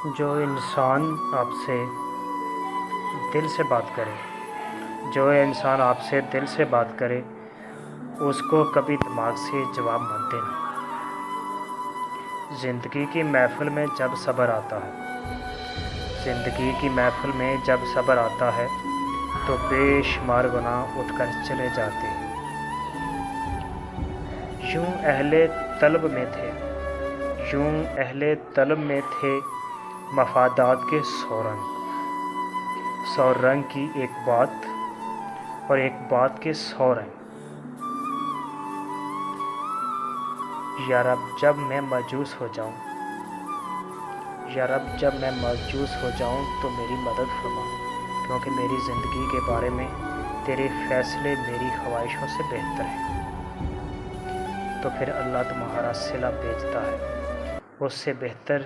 جو انسان آپ سے دل سے بات کرے اس کو کبھی دماغ سے جواب مت دینا۔ زندگی کی محفل میں جب صبر آتا ہے تو بے شمار گناہ اٹھ کر چلے جاتے ہیں۔ یوں اہل طلب میں تھے مفادات کے 100 رنگ کی ایک بات اور ایک بات کے 100 رنگ۔ یا رب جب میں مجوس ہو جاؤں تو میری مدد فرما، کیونکہ میری زندگی کے بارے میں تیرے فیصلے میری خواہشوں سے بہتر ہیں۔ تو پھر اللہ تمہارا صلہ بھیجتا ہے، اس سے بہتر